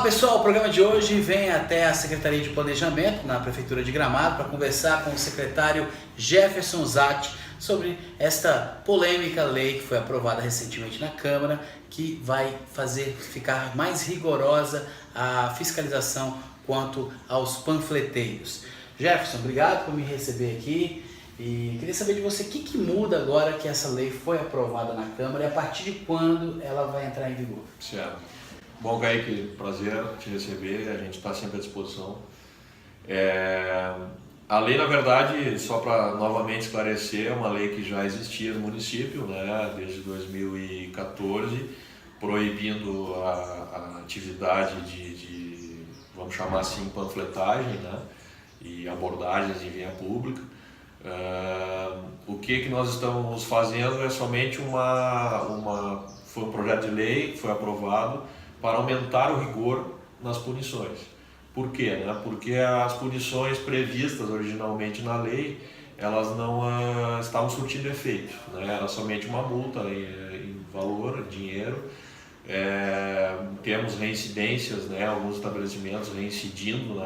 Olá pessoal, o programa de hoje vem até a Secretaria de Planejamento na Prefeitura de Gramado para conversar com o secretário Jefferson Zatti sobre esta polêmica lei que foi aprovada recentemente na Câmara, que vai fazer ficar mais rigorosa a fiscalização quanto aos panfleteiros. Jefferson, obrigado por me receber aqui e queria saber de você o que muda agora que essa lei foi aprovada na Câmara e a partir de quando ela vai entrar em vigor. Certo. Bom, Kaique, prazer te receber, a gente está sempre à disposição. A lei, na verdade, só para novamente esclarecer, é uma lei que já existia no município, né, desde 2014, proibindo a atividade vamos chamar assim, panfletagem, né, e abordagens em via pública. O que nós estamos fazendo é somente foi um projeto de lei que foi aprovado para aumentar o rigor nas punições. Por quê? Porque as punições previstas originalmente na lei, elas não estavam surtindo efeito, né? Era somente uma multa em valor, dinheiro. Temos reincidências, né? Alguns estabelecimentos reincidindo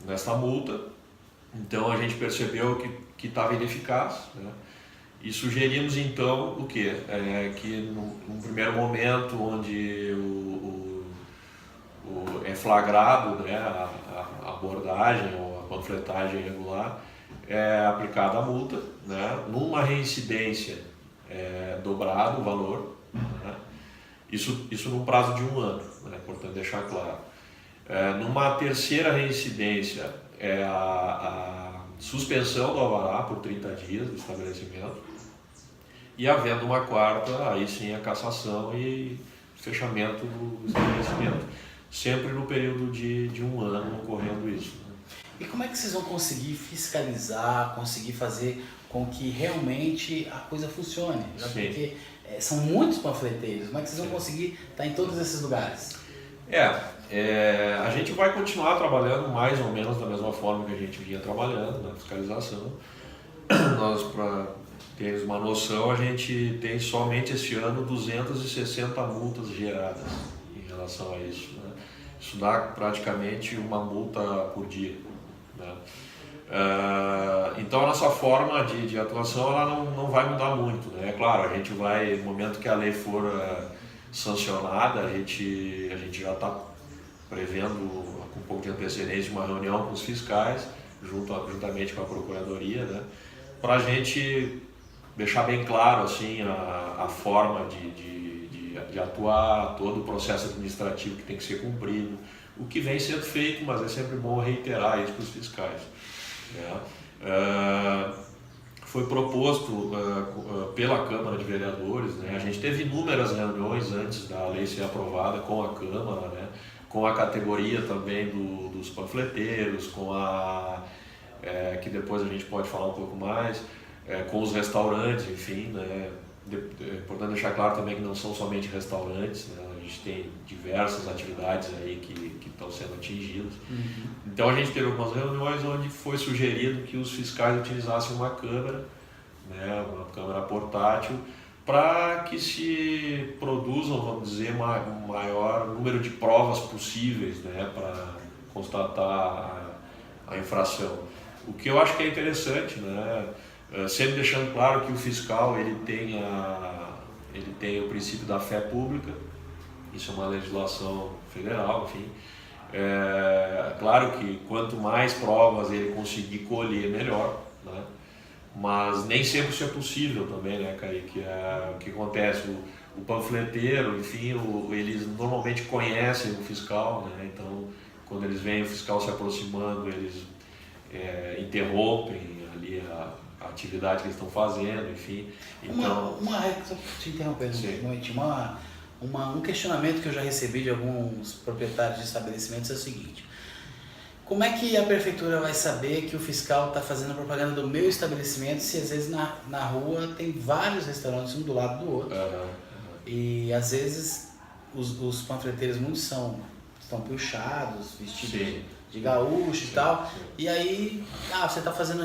nessa multa. Então a gente percebeu que estava ineficaz, né? E sugerimos então o quê? Que num primeiro momento onde é flagrado, né, a abordagem ou a panfletagem irregular, é aplicada a multa, né? Numa reincidência dobrado o valor, né? Isso num prazo de 1 ano, né? Importante deixar claro. Numa terceira reincidência é a suspensão do alvará por 30 dias do estabelecimento e havendo uma quarta, aí sim a cassação e fechamento do estabelecimento, sempre no período de 1 ano ocorrendo isso. E como é que vocês vão conseguir fiscalizar, conseguir fazer com que realmente a coisa funcione? Né? Porque são muitos panfleteiros, como é que vocês vão conseguir estar em todos esses lugares? A gente vai continuar trabalhando mais ou menos da mesma forma que a gente vinha trabalhando na fiscalização. Nós, para teres uma noção, a gente tem somente esse ano 260 multas geradas em relação a isso, né? Isso dá praticamente uma multa por dia, né? Então a nossa forma de atuação ela não vai mudar muito, né? É claro, a gente vai, no momento que a lei for sancionada, a gente já está prevendo com um pouco de antecedência uma reunião com os fiscais, juntamente com a Procuradoria, né, para a gente deixar bem claro assim, a forma de atuar, todo o processo administrativo que tem que ser cumprido, o que vem sendo feito, mas é sempre bom reiterar isso para os fiscais, né. Foi proposto pela Câmara de Vereadores, né? A gente teve inúmeras reuniões antes da lei ser aprovada com a Câmara, né? Com a categoria também dos panfleteiros, que depois a gente pode falar um pouco mais, com os restaurantes, enfim, né? É importante deixar claro também que não são somente restaurantes, né? A gente tem diversas atividades aí que estão sendo atingidas. Uhum. Então a gente teve algumas reuniões onde foi sugerido que os fiscais utilizassem uma câmera, né? Uma câmera portátil, para que se produzam, vamos dizer, um maior número de provas possíveis, né? Para constatar a infração. O que eu acho que é interessante, né? Sempre deixando claro que o fiscal ele tem o princípio da fé pública, isso é uma legislação federal, enfim. Claro que quanto mais provas ele conseguir colher, melhor, né? Mas nem sempre isso é possível também, né, Kaique? O que acontece? O panfleteiro, enfim, eles normalmente conhecem o fiscal, né? Então, quando eles veem o fiscal se aproximando, eles interrompem ali a atividade que eles estão fazendo, enfim. Então, Só te interrompendo um momentinho, um questionamento que eu já recebi de alguns proprietários de estabelecimentos é o seguinte: como é que a prefeitura vai saber que o fiscal está fazendo propaganda do meu estabelecimento se às vezes na rua tem vários restaurantes um do lado do outro? E às vezes os panfleteiros muitos estão pilchados, vestidos de gaúcho e tal. Sim. E aí, você está fazendo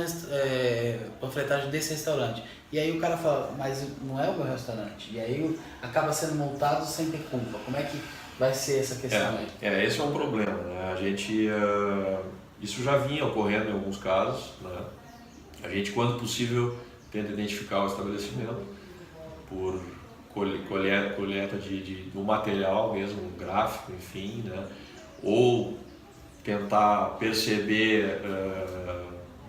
panfletagem desse restaurante. E aí o cara fala, mas não é o meu restaurante. E aí acaba sendo multado sem ter culpa. Como é que vai ser essa questão aí? Esse é um problema, né? A gente, isso já vinha ocorrendo em alguns casos, né? A gente, quando possível, tenta identificar o estabelecimento por coleta do material mesmo, gráfico, enfim, né? Ou tentar perceber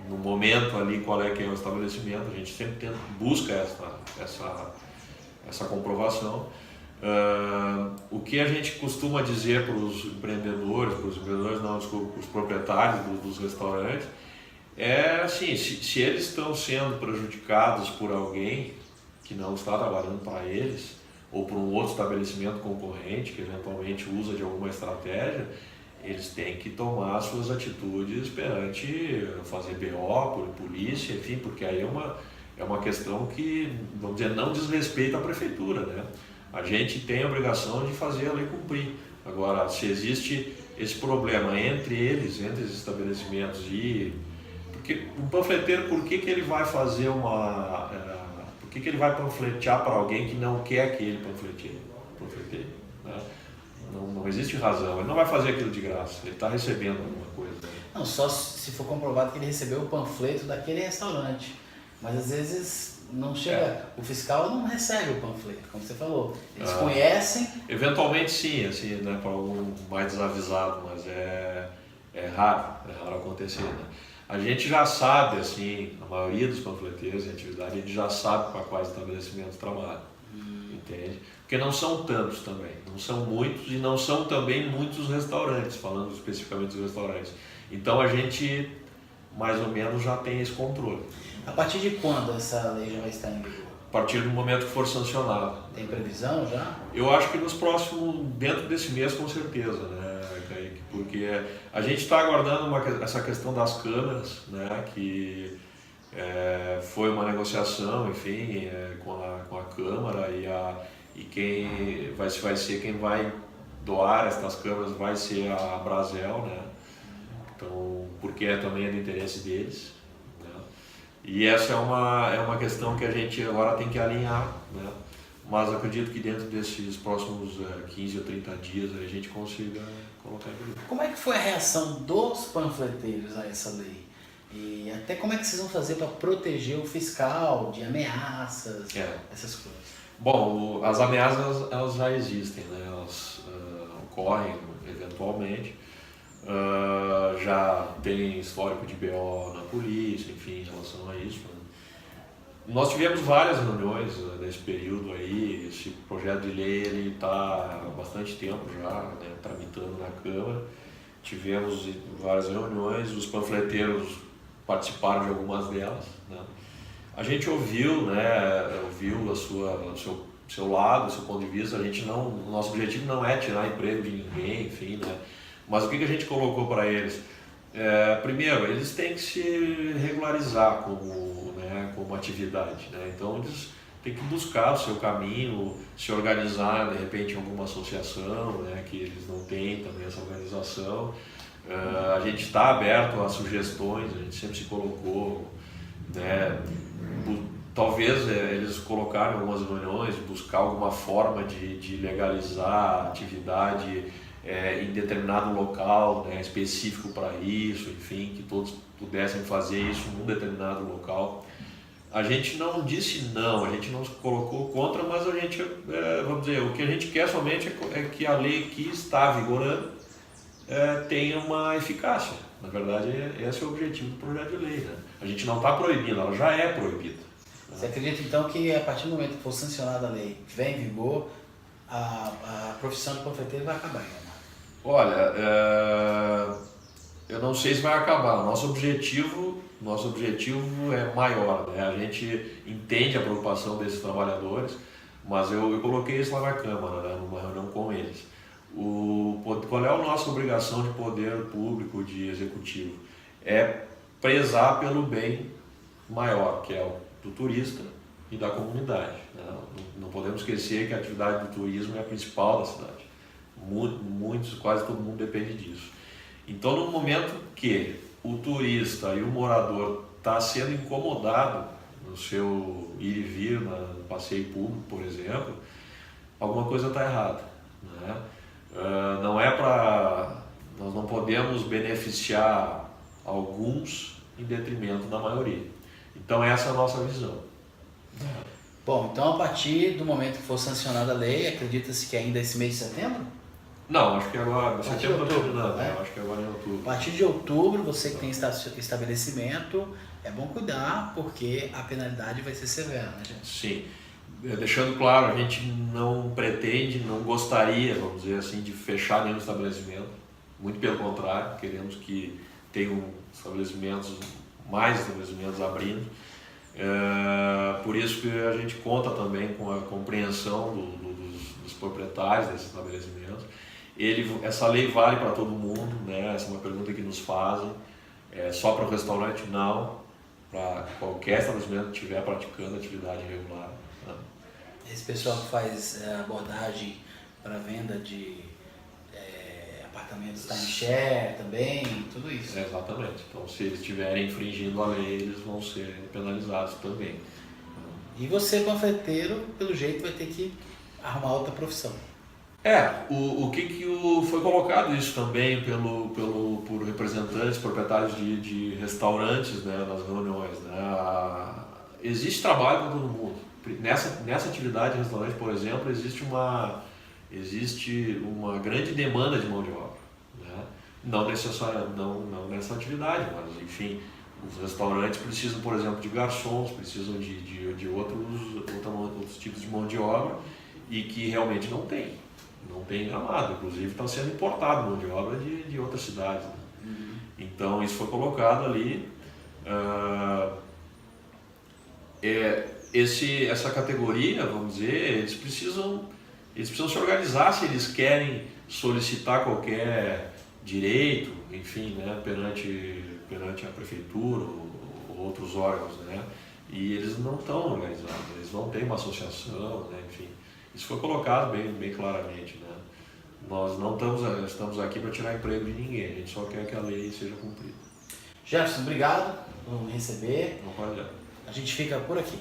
no momento ali qual é que é o estabelecimento. A gente sempre busca essa comprovação. O que a gente costuma dizer para os empreendedores, não, desculpa, para os proprietários dos restaurantes, é assim, se eles estão sendo prejudicados por alguém que não está trabalhando para eles, ou por um outro estabelecimento concorrente que eventualmente usa de alguma estratégia, eles têm que tomar suas atitudes perante fazer BO, por polícia, enfim, porque aí é uma questão que, vamos dizer, não diz respeito à prefeitura, né? A gente tem a obrigação de fazer a lei cumprir. Agora, se existe esse problema entre eles, entre os estabelecimentos porque um panfleteiro, por que ele vai fazer por que ele vai panfletear para alguém que não quer que ele panfleteie? Né? Não existe razão, ele não vai fazer aquilo de graça, ele está recebendo alguma coisa. Não, só se for comprovado que ele recebeu o panfleto daquele restaurante. Mas às vezes não chega, o fiscal não recebe o panfleto, como você falou. Eles conhecem. Eventualmente sim, assim, né, para algum mais desavisado, mas é raro acontecer. Né? A gente já sabe, assim, a maioria dos panfleteiros em atividade, a gente já sabe para quais estabelecimentos trabalham, entende? Porque não são tantos também, não são muitos e não são também muitos restaurantes, falando especificamente dos restaurantes. Então a gente mais ou menos já tem esse controle. A partir de quando essa lei já vai estar em vigor? A partir do momento que for sancionado. Tem previsão já? Eu acho que nos próximos, dentro desse mês com certeza, né, Kaique? Porque a gente está aguardando essa questão das câmeras, né, que foi uma negociação, enfim, com a Câmara e quem vai ser quem vai doar estas câmeras vai ser a Brasel, né? Então, porque também é do interesse deles, né? E essa é uma questão que a gente agora tem que alinhar, né? Mas acredito que dentro desses próximos 15 ou 30 dias a gente consiga colocar em vigor. Como é que foi a reação dos panfleteiros a essa lei? E até como é que vocês vão fazer para proteger o fiscal de ameaças, essas coisas? Bom, as ameaças elas já existem, né? Elas ocorrem eventualmente. Já tem histórico de BO na polícia, enfim, em relação a isso. Né? Nós tivemos várias reuniões nesse período aí. Esse projeto de lei ele está há bastante tempo já, né, tramitando na Câmara. Tivemos várias reuniões, os panfleteiros participaram de algumas delas, né? A gente ouviu, né, o seu lado, o seu ponto de vista. O nosso objetivo não é tirar emprego de ninguém, enfim, né? Mas o que a gente colocou para eles? Primeiro, eles têm que se regularizar como atividade, né? Então eles têm que buscar o seu caminho, se organizar de repente em alguma associação, né, que eles não têm também essa organização. A gente está aberto a sugestões, a gente sempre se colocou, né? Talvez eles colocaram algumas reuniões, buscar alguma forma de legalizar a atividade em determinado local, né, específico para isso, enfim, que todos pudessem fazer isso num determinado local. A gente não disse não, a gente não se colocou contra, mas a gente, vamos dizer, o que a gente quer somente é que a lei que está vigorando tenha uma eficácia. Na verdade, esse é o objetivo do projeto de lei, né? A gente não está proibindo, ela já é proibida. Você acredita então que a partir do momento que for sancionada a lei, vem em vigor, a profissão de panfleteiro vai acabar? Olha, eu não sei se vai acabar. Nosso objetivo é maior, né? A gente entende a preocupação desses trabalhadores, mas eu coloquei isso lá na Câmara, né, numa reunião com eles. Qual é a nossa obrigação de poder público, de executivo? É prezar pelo bem maior, que é o do turista e da comunidade, né? Não podemos esquecer que a atividade do turismo é a principal da cidade. Quase todo mundo depende disso. Então, no momento que o turista e o morador está sendo incomodado no seu ir e vir, no passeio público, por exemplo, alguma coisa está errada, né? Não é para... Nós não podemos beneficiar alguns em detrimento da maioria. Então essa é a nossa visão. Bom, então a partir do momento que for sancionada a lei, acredita-se que ainda esse mês de setembro? Não, acho que agora, setembro está terminando, né? Acho que agora é em outubro. A partir de outubro, você que tem estabelecimento, é bom cuidar, porque a penalidade vai ser severa, né, gente? Sim. Deixando claro, a gente não pretende, não gostaria, vamos dizer assim, de fechar nenhum estabelecimento. Muito pelo contrário, queremos que tenham mais estabelecimentos abrindo. Por isso que a gente conta também com a compreensão dos proprietários desses estabelecimentos. Essa lei vale para todo mundo, né? Essa é uma pergunta que nos fazem. Só para o restaurante? Não. Para qualquer estabelecimento que estiver praticando atividade regular. Né? Esse pessoal que faz abordagem para venda de apartamentos timeshare também, tudo isso. Exatamente. Então, se eles estiverem infringindo a lei, eles vão ser penalizados também. E você, panfleteiro, pelo jeito vai ter que arrumar outra profissão. Foi colocado isso também por representantes, proprietários de restaurantes, né, nas reuniões, né? Existe trabalho para todo mundo. Nessa atividade de restaurante, por exemplo, existe uma grande demanda de mão de obra, né? Não nessa atividade, mas enfim, os restaurantes precisam, por exemplo, de garçons, precisam de outros tipos de mão de obra e que realmente não tem Gramado, inclusive está sendo importado mão de obra de outras cidades, né? Então isso foi colocado ali. Essa categoria, vamos dizer, eles precisam se organizar se eles querem solicitar qualquer direito, enfim, né, perante a prefeitura ou outros órgãos, né? E eles não estão organizados, eles não têm uma associação, né? Enfim, isso foi colocado bem claramente, né? Nós não estamos aqui para tirar emprego de ninguém, a gente só quer que a lei seja cumprida. Jefferson, obrigado por me receber. Não pode. A gente fica por aqui.